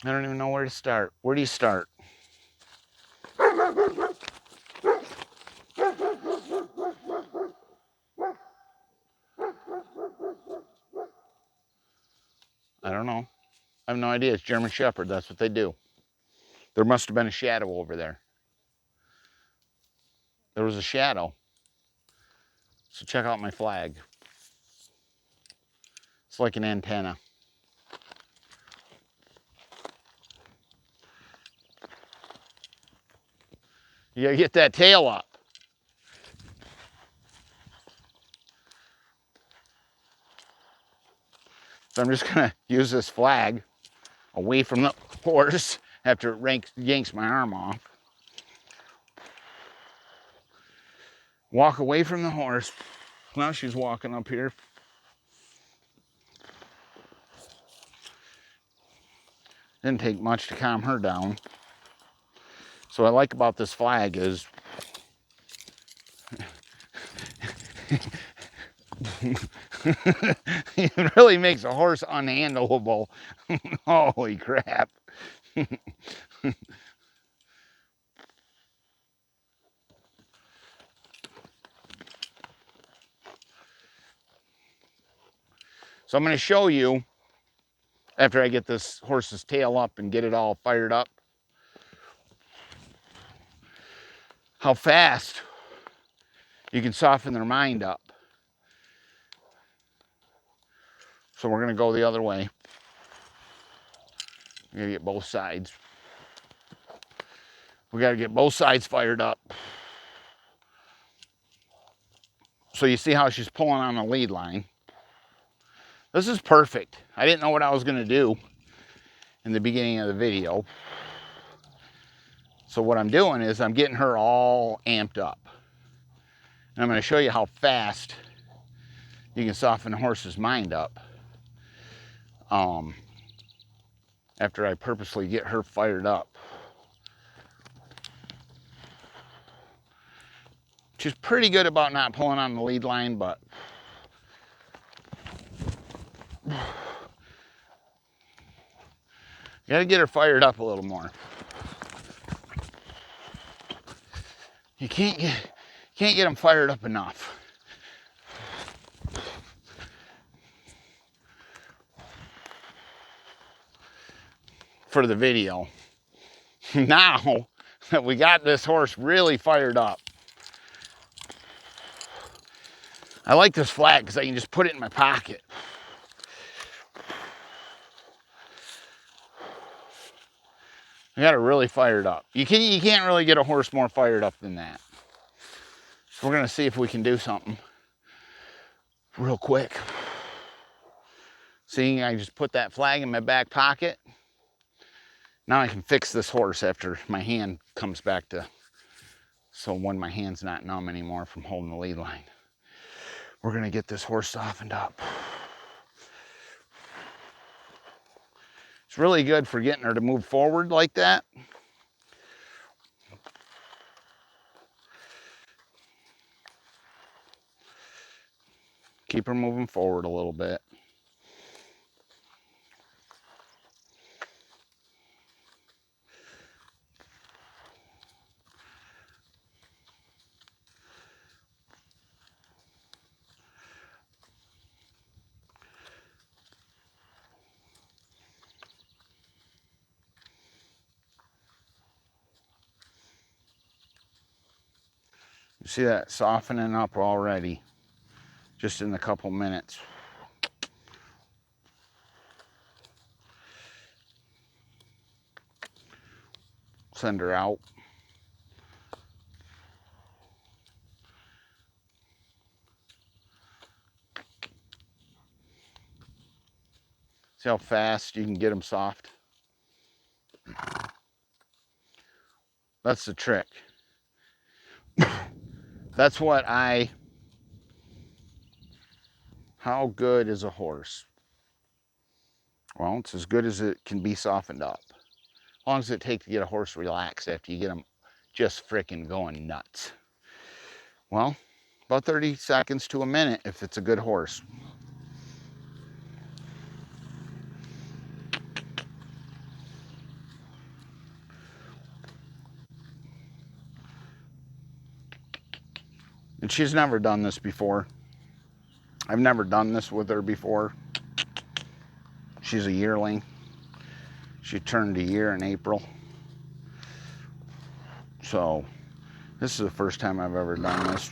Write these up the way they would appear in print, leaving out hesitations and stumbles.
I don't even know where to start. Where do you start? I don't know. I have no idea. It's German Shepherd. That's what they do. There must have been a shadow over there. There was a shadow. So check out my flag. It's like an antenna. You gotta get that tail up. So I'm just gonna use this flag away from the horse after it yanks my arm off. Walk away from the horse. Now she's walking up here. Didn't take much to calm her down. So what I like about this flag is it really makes a horse unhandleable. Holy crap. So I'm going to show you, after I get this horse's tail up and get it all fired up, how fast you can soften their mind up. So we're going to go the other way. We got to get both sides. We got to get both sides fired up. So you see how she's pulling on the lead line. This is perfect. I didn't know what I was going to do in the beginning of the video. So what I'm doing is I'm getting her all amped up. And I'm going to show you how fast you can soften a horse's mind up. After I purposely get her fired up. She's pretty good about not pulling on the lead line, but you gotta get her fired up a little more. You can't get them fired up enough. For the video. Now that we got this horse really fired up, I like this flag because I can just put it in my pocket. I got it really fired up. You can't really get a horse more fired up than that. So we're gonna see if we can do something real quick. See, I just put that flag in my back pocket. Now I can fix this horse after my hand comes back to, so when my hand's not numb anymore from holding the lead line. We're gonna get this horse softened up. It's really good for getting her to move forward like that. Keep her moving forward a little bit. You see that softening up already, just in a couple minutes. Send her out. See how fast you can get them soft? That's the trick. That's what how good is a horse? Well, it's as good as it can be softened up. How long does it take to get a horse relaxed after you get them just frickin' going nuts? Well, about 30 seconds to a minute if it's a good horse. And she's never done this before. I've never done this with her before. She's a yearling. She turned a year in April. So this is the first time I've ever done this.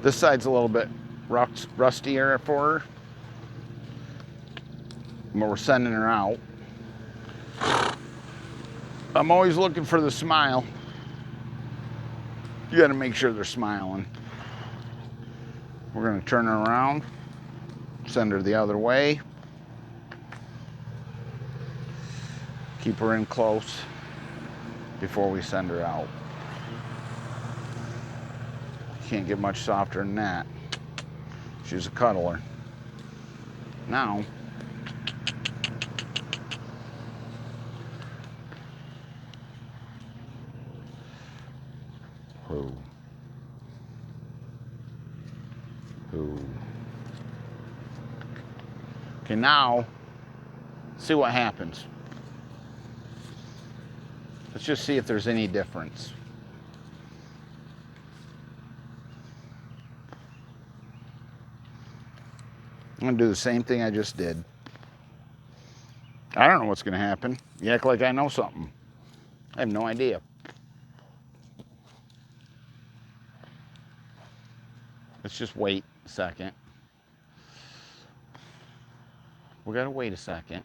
This side's a little bit rustier for her, but we're sending her out. I'm always looking for the smile. You gotta make sure they're smiling. We're gonna turn her around, send her the other way. Keep her in close before we send her out. Can't get much softer than that. She's a cuddler. Now, who? Okay, now, see what happens. Let's just see if there's any difference. I'm gonna do the same thing I just did. I don't know what's gonna happen. You act like I know something. I have no idea. Let's just wait a second. We gotta wait a second.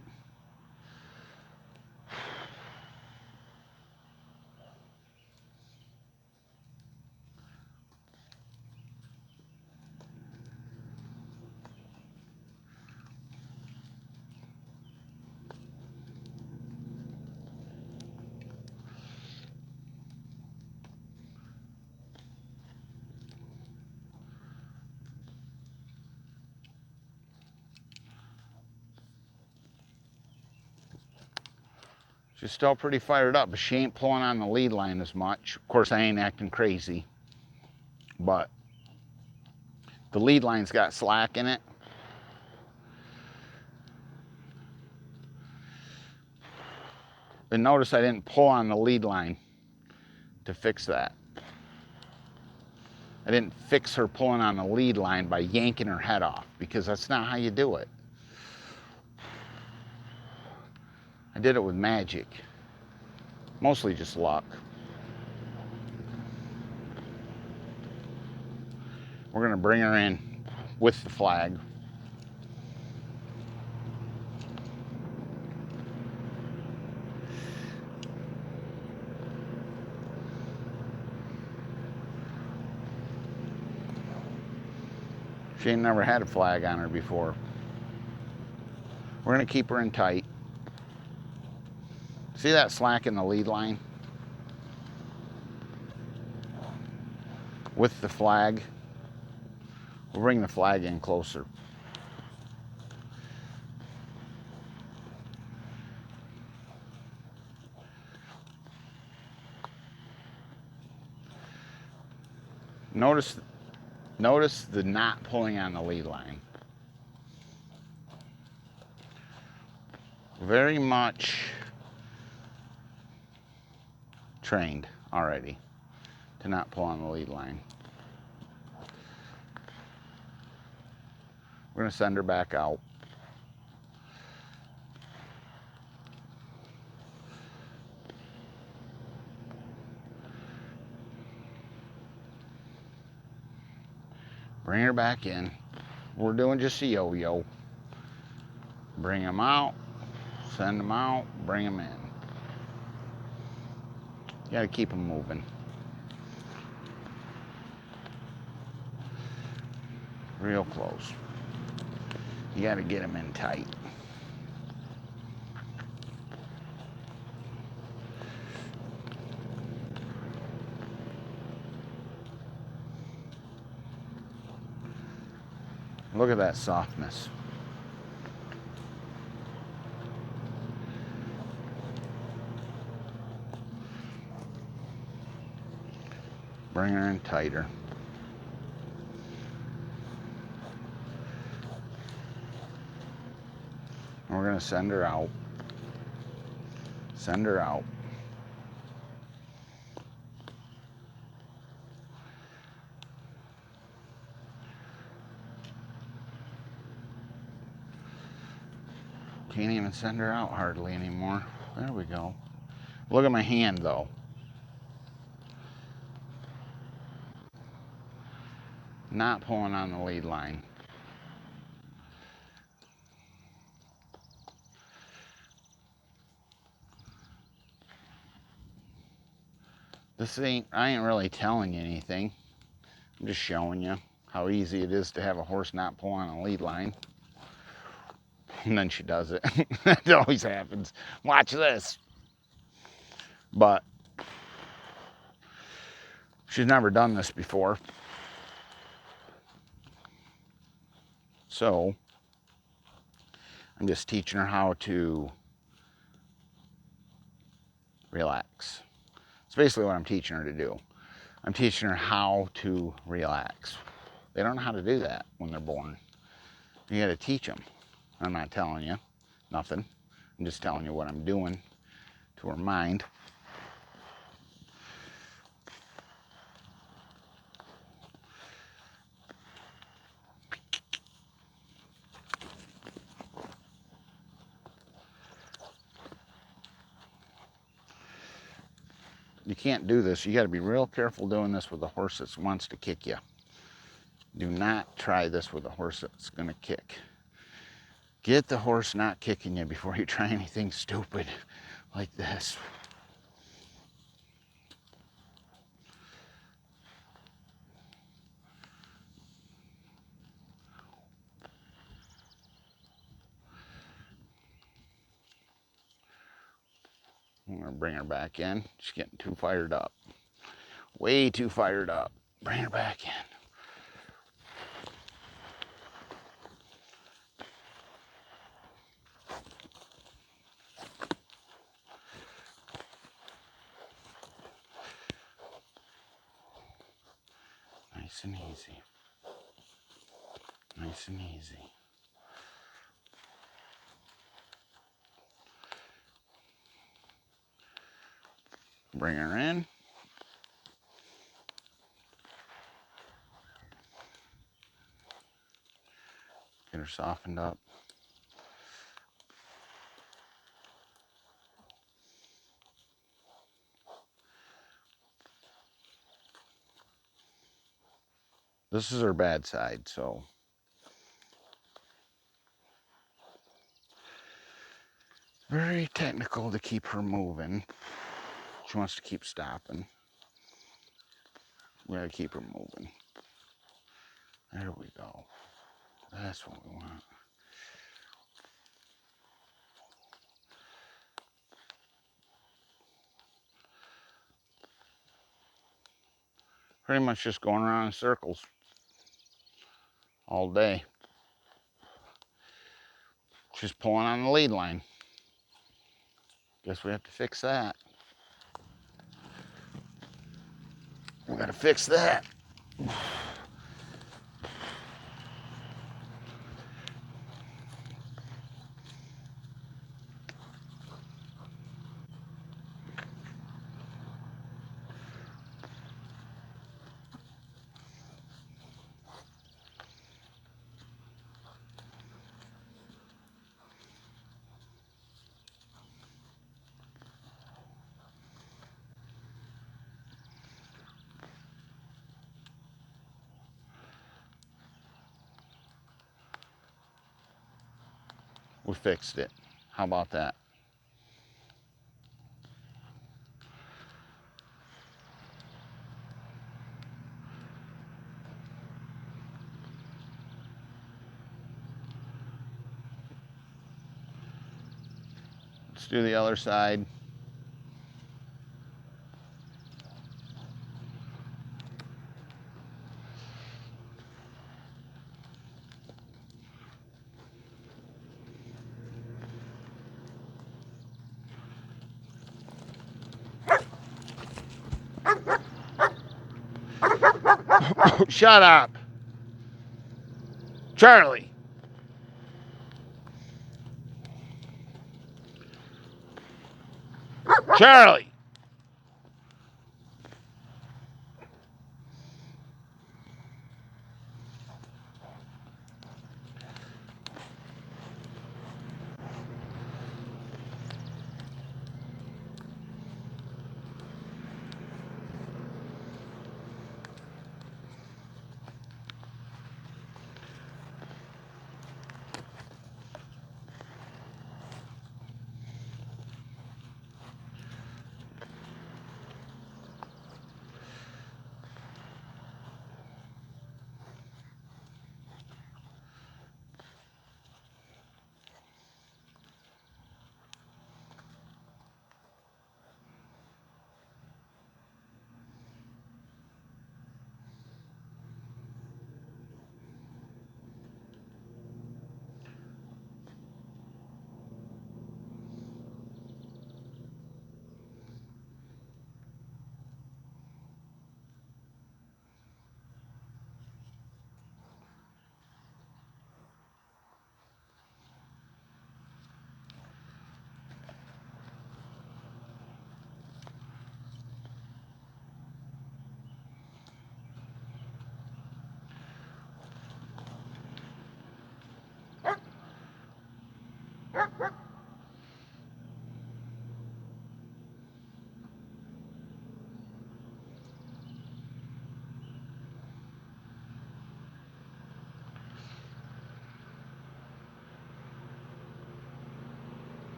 She's still pretty fired up, but she ain't pulling on the lead line as much. Of course, I ain't acting crazy, but the lead line's got slack in it. And notice I didn't pull on the lead line to fix that. I didn't fix her pulling on the lead line by yanking her head off, because that's not how you do it. I did it with magic. Mostly just luck. We're gonna bring her in with the flag. She ain't never had a flag on her before. We're gonna keep her in tight. See that slack in the lead line? With the flag, we'll bring the flag in closer. Notice the not pulling on the lead line. Very much trained already to not pull on the lead line. We're gonna send her back out. Bring her back in. We're doing just a yo-yo. Bring them out, send them out, bring them in. You gotta keep them moving. Real close. You gotta get them in tight. Look at that softness. Bring her in tighter. And we're going to send her out. Send her out. Can't even send her out hardly anymore. There we go. Look at my hand though. Not pulling on the lead line. I ain't really telling you anything. I'm just showing you how easy it is to have a horse not pull on a lead line. And then she does it. It always happens. Watch this. But she's never done this before. So I'm just teaching her how to relax. It's basically what I'm teaching her to do. I'm teaching her how to relax. They don't know how to do that when they're born. You got to teach them. I'm not telling you nothing. I'm just telling you what I'm doing to her mind. You can't do this. You got to be real careful doing this with a horse that wants to kick you. Do not try this with a horse that's going to kick. Get the horse not kicking you before you try anything stupid like this. I'm going to bring her back in. She's getting too fired up. Way too fired up. Bring her back in. Nice and easy. Nice and easy. Bring her in. Get her softened up. This is her bad side, so very technical to keep her moving. She wants to keep stopping. We gotta keep her moving. There we go. That's what we want. Pretty much just going around in circles all day. She's pulling on the lead line. Guess we have to fix that. We gotta fix that. We fixed it. How about that? Let's do the other side. Shut up. Charlie. Charlie.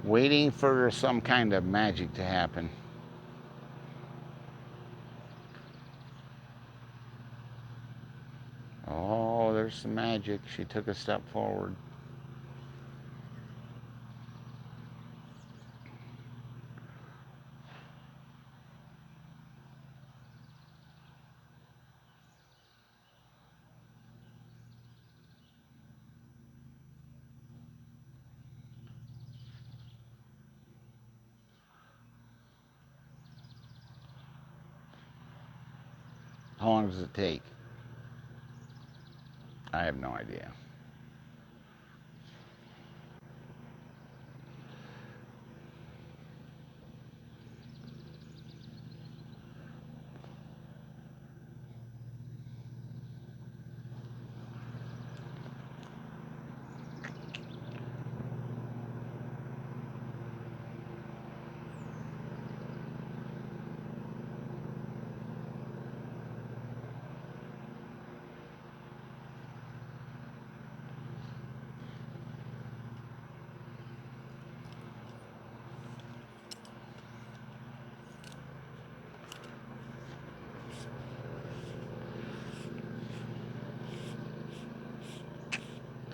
Waiting for some kind of magic to happen. Oh, there's some magic. She took a step forward. How long does it take? I have no idea.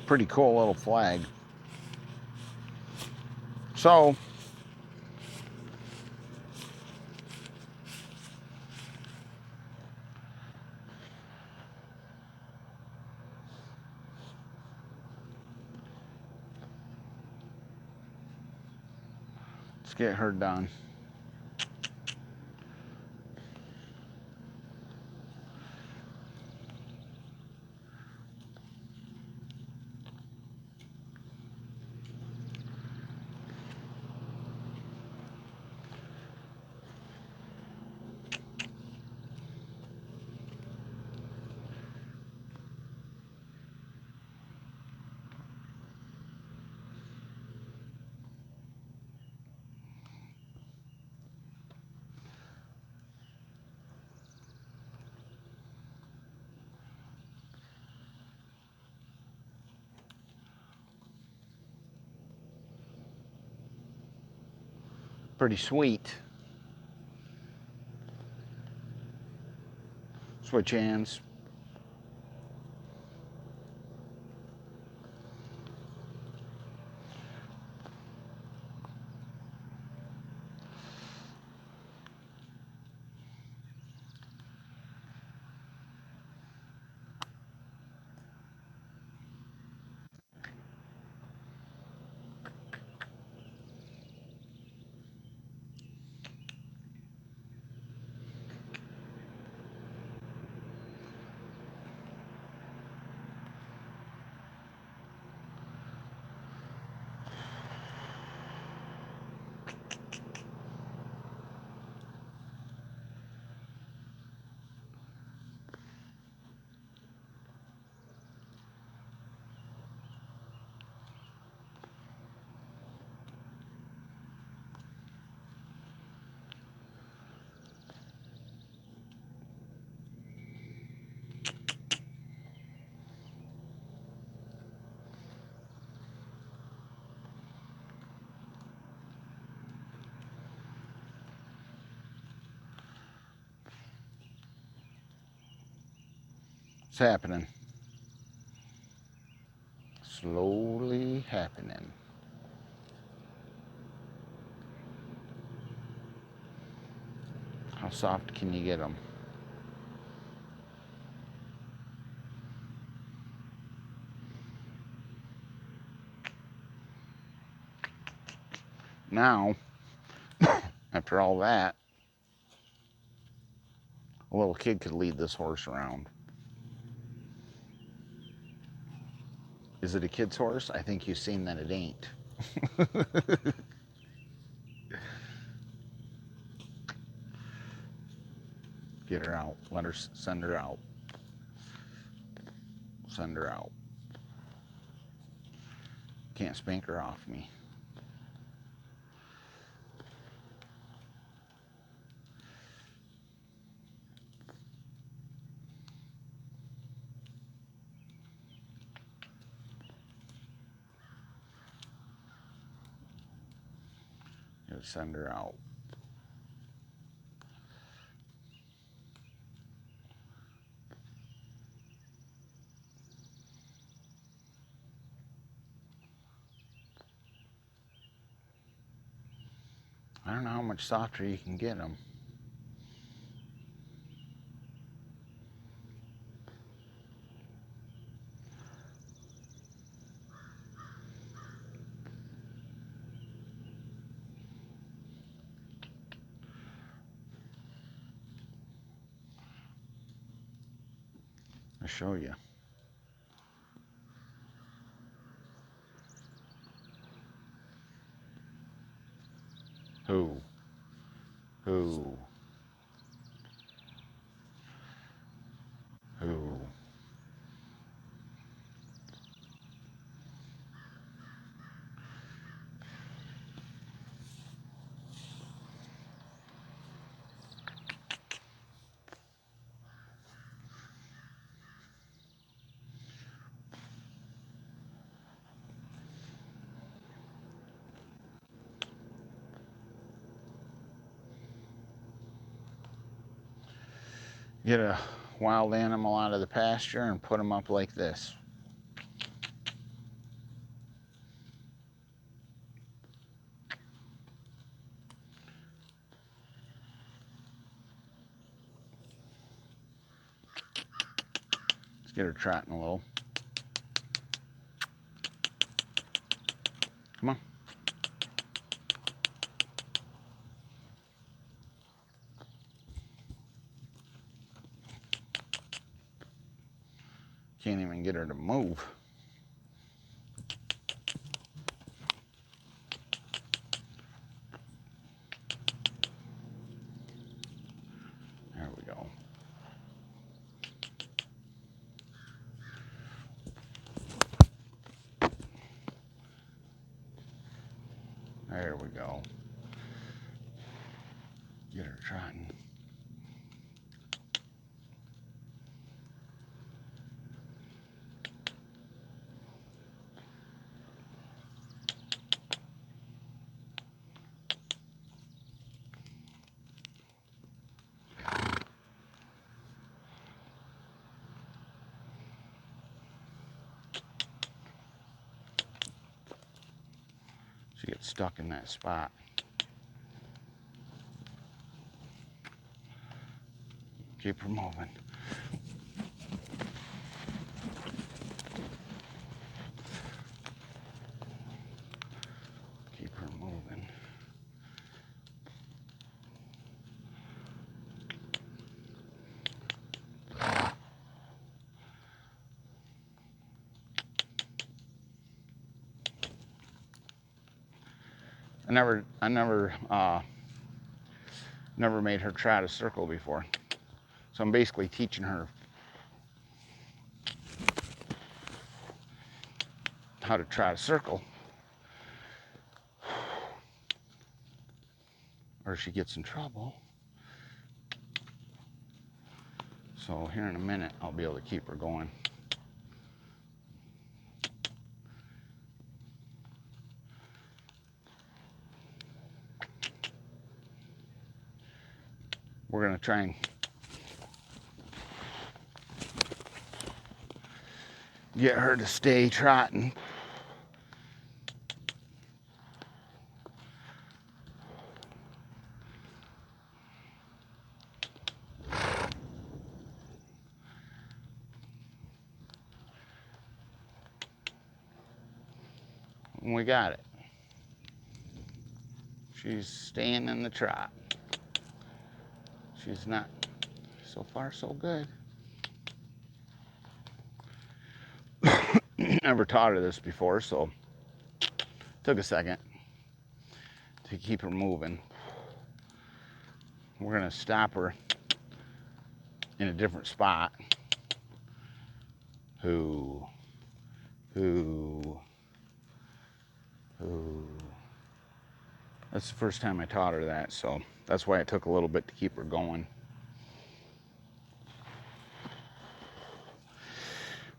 Pretty cool little flag. So, let's get her done. Pretty sweet. Switch hands. It's happening. Slowly happening. How soft can you get them? Now, after all that, a little kid could lead this horse around. Is it a kid's horse? I think you've seen that it ain't. Get her out. Let her send her out. Send her out. Can't spank her off me. Just send her out. I don't know how much softer you can get them. I'll show you. Who? Who? Who? Get a wild animal out of the pasture and put them up like this. Let's get her trotting a little. Come on. Can't even get her to move. There we go. There we go. Get her trotting. She gets stuck in that spot. Keep her moving. Keep her moving. I never made her trot a circle before. So I'm basically teaching her how to trot a circle, or she gets in trouble. So here in a minute, I'll be able to keep her going. We're gonna try and get her to stay trotting. And we got it. She's staying in the trot. She's not, so far so good. Never taught her this before, so took a second to keep her moving. We're gonna stop her in a different spot. Who. That's the first time I taught her that, so that's why it took a little bit to keep her going.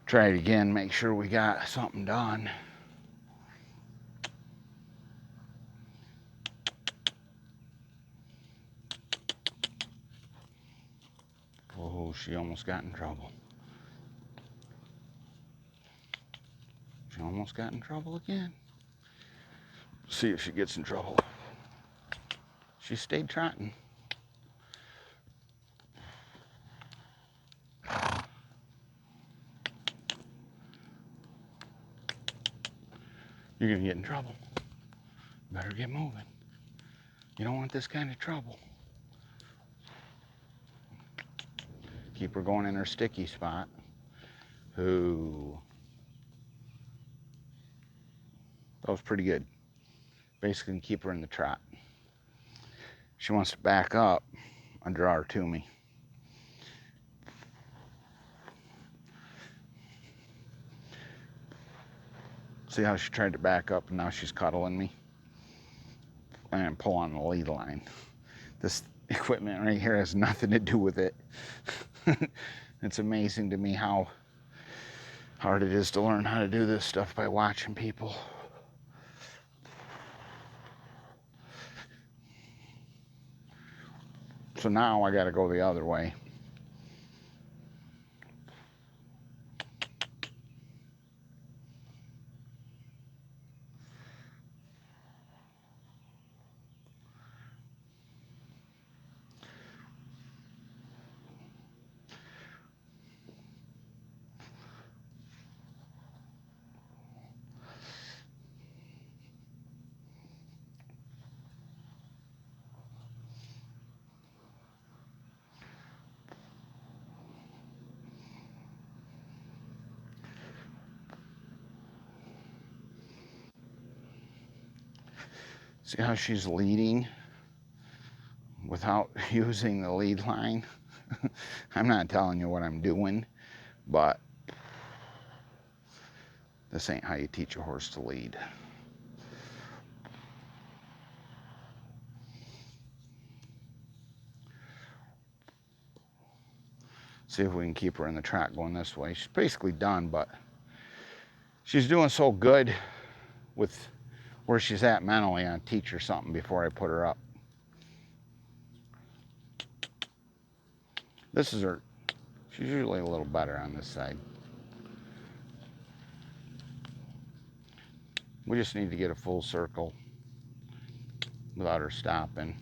Try it again, make sure we got something done. Oh, she almost got in trouble. She almost got in trouble again. See if she gets in trouble. She stayed trotting. You're gonna get in trouble. Better get moving. You don't want this kind of trouble. Keep her going in her sticky spot. Ooh. That was pretty good. Basically keep her in the trot. She wants to back up and draw her to me. See how she tried to back up and now she's cuddling me? And pull on the lead line. This equipment right here has nothing to do with it. It's amazing to me how hard it is to learn how to do this stuff by watching people. So now I gotta go the other way. See how she's leading without using the lead line? I'm not telling you what I'm doing, but this ain't how you teach a horse to lead. See if we can keep her in the trot going this way. She's basically done, but she's doing so good with where she's at mentally. I'll teach her something before I put her up. This is her. She's usually a little better on this side. We just need to get a full circle without her stopping.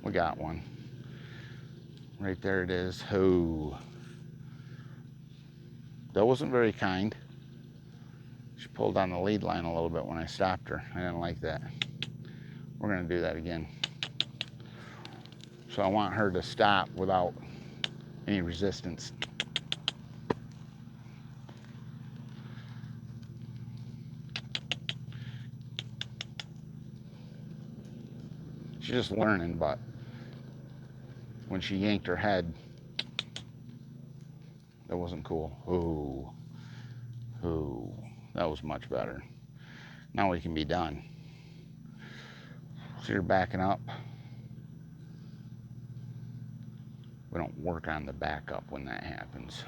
We got one. Right there it is. Oh. That wasn't very kind. She pulled on the lead line a little bit when I stopped her. I didn't like that. We're gonna do that again. So I want her to stop without any resistance. She's just learning, but when she yanked her head, that wasn't cool. Ooh. Ooh. That was much better. Now we can be done. See her backing up. We don't work on the backup when that happens.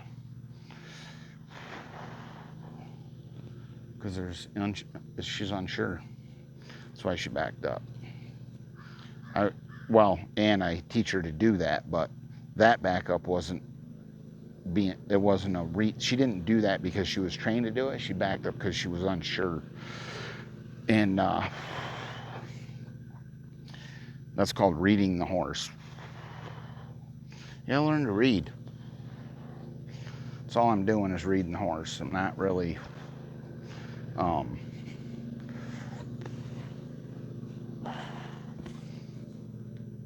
Because she's unsure. That's why she backed up. And I teach her to do that, but that backup wasn't it wasn't she didn't do that because she was trained to do it. She backed up because she was unsure. And that's called reading the horse. You gotta learn to read. That's all I'm doing is reading the horse. I'm not really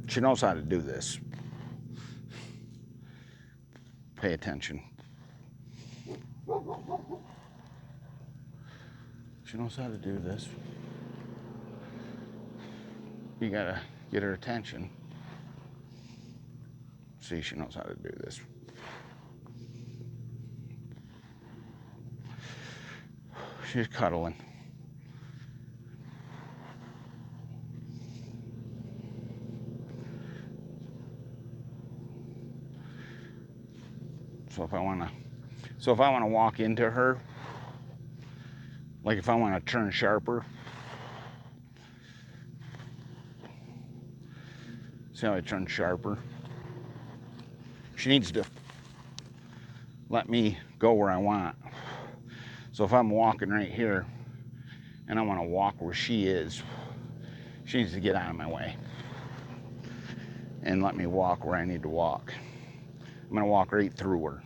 she knows how to do this. Pay attention. She knows how to do this. You gotta get her attention. See, she knows how to do this. She's cuddling. So if I want to walk into her, like if I want to turn sharper, see how I turn sharper? She needs to let me go where I want. So if I'm walking right here and I want to walk where she is, she needs to get out of my way and let me walk where I need to walk. I'm going to walk right through her,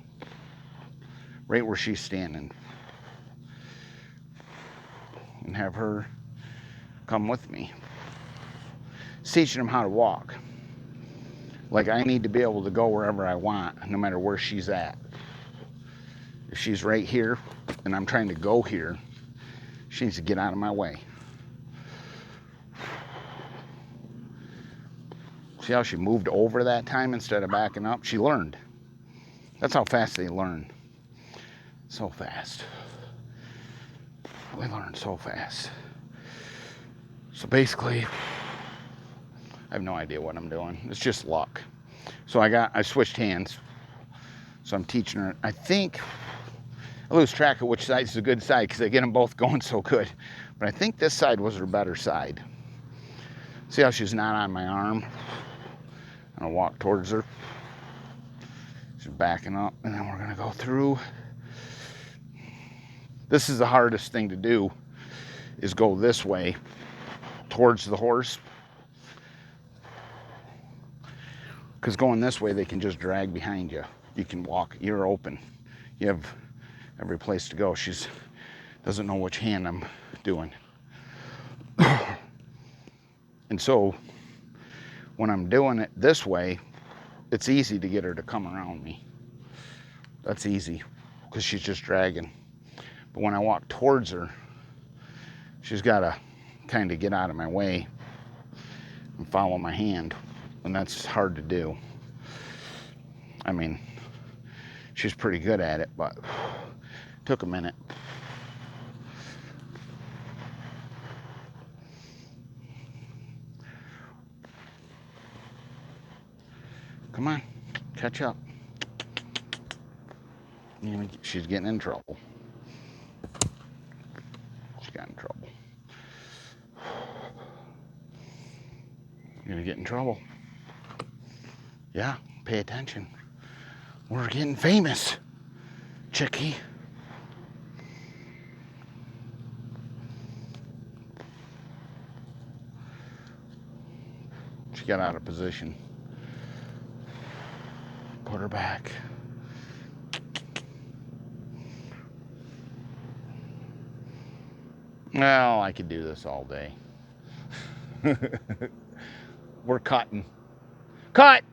right where she's standing, and have her come with me. It's teaching them how to walk. Like, I need to be able to go wherever I want, no matter where she's at. If she's right here and I'm trying to go here, she needs to get out of my way. See how she moved over that time instead of backing up? She learned. That's how fast they learn. So fast. They learn so fast. So basically, I have no idea what I'm doing. It's just luck. So I switched hands. So I'm teaching her. I think I lose track of which side is the good side because I get them both going so good. But I think this side was her better side. See how she's not on my arm? I'm gonna walk towards her. She's backing up, and then we're gonna go through. This is the hardest thing to do, is go this way towards the horse. Because going this way, they can just drag behind you. You can walk, you're open. You have every place to go. She doesn't know which hand I'm doing. And so when I'm doing it this way, it's easy to get her to come around me. That's easy because she's just dragging. But when I walk towards her, she's got to kind of get out of my way and follow my hand. And that's hard to do. I mean, she's pretty good at it, but it took a minute. Come on, catch up. She's getting in trouble. She got in trouble. You're gonna get in trouble. Yeah, pay attention. We're getting famous, Chicky. She got out of position. Put her back. Well, I could do this all day. We're cutting. Cut!